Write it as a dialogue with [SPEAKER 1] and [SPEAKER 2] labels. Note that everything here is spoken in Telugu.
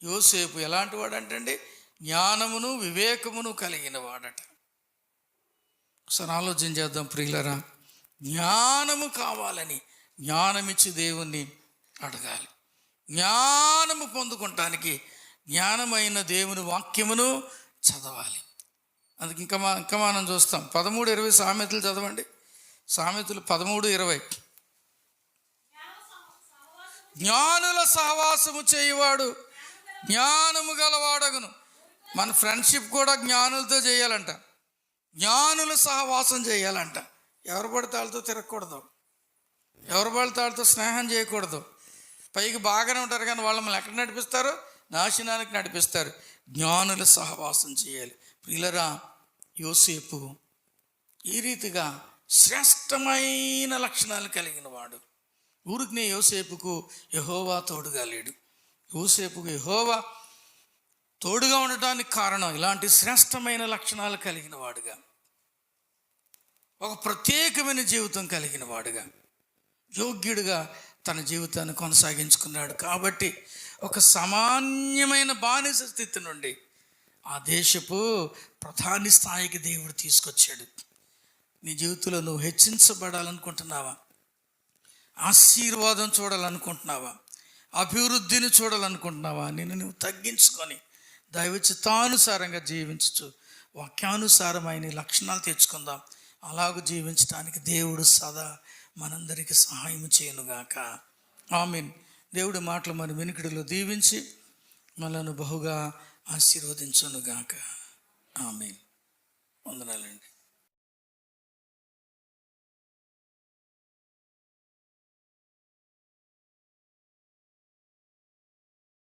[SPEAKER 1] యోసేపు ఎలాంటి వాడంటే అండి, జ్ఞానమును వివేకమును కలిగిన వాడట. ఒకసారి ఆలోచన చేద్దాం ప్రియులరా. జ్ఞానము కావాలని జ్ఞానమిచ్చి దేవుణ్ణి అడగాలి. జ్ఞానము పొందుకోవటానికి జ్ఞానమైన దేవుని వాక్యమును చదవాలి. అందుకు ఇంకా మనం చూస్తాం 13:20 సామెతలు చదవండి. సామెతలు 13:20. జ్ఞానుల సహవాసము చేయవాడు జ్ఞానము గలవాడగును. మన ఫ్రెండ్షిప్ కూడా జ్ఞానులతో చేయాలంట, జ్ఞానుల సహవాసం చేయాలంట. ఎవరు పడితే వాళ్ళతో తిరగకూడదు, ఎవరు పడితే వాళ్ళతో స్నేహం చేయకూడదు. పైకి బాగానే ఉంటారు కానీ వాళ్ళు మనల్ని ఎక్కడ నడిపిస్తారు? నాశనానికి నడిపిస్తారు. జ్ఞానుల సహవాసం చేయాలి. ప్రియులరా, యోసేపు ఈ రీతిగా శ్రేష్టమైన లక్షణాలు కలిగిన వాడు. ఊరికినే యోసేపుకు యెహోవా తోడుగా లేడు. యోసేపుకు యెహోవా తోడుగా ఉండటానికి కారణం ఇలాంటి శ్రేష్టమైన లక్షణాలు కలిగిన వాడుగా, ఒక ప్రత్యేకమైన జీవితం కలిగిన వాడుగా, యోగ్యుడిగా తన జీవితాన్ని కొనసాగించుకున్నాడు. కాబట్టి ఒక సామాన్యమైన బానిస స్థితి నుండి ఆ దేశపు ప్రధాని స్థాయికి దేవుడు తీసుకొచ్చాడు. నీ జీవితంలో నువ్వు హెచ్చించబడాలనుకుంటున్నావా? ఆశీర్వాదం చూడాలనుకుంటున్నావా? అభివృద్ధిని చూడాలనుకుంటున్నావా? నిన్ను నువ్వు తగ్గించుకొని దైవ చిత్తానుసారంగా జీవించు, వాక్యానుసారమైన లక్షణాలు తెచ్చుకుందాం. అలాగూ జీవించడానికి దేవుడు సదా మనందరికీ సహాయం చేయనుగాక. ఆమేన్. దేవుడి మాటలు మన వినికిడిలో దీవించి మనల్ని బహుగా ఆశీర్వదించునుగాక. ఆమేన్. వందనాలండి.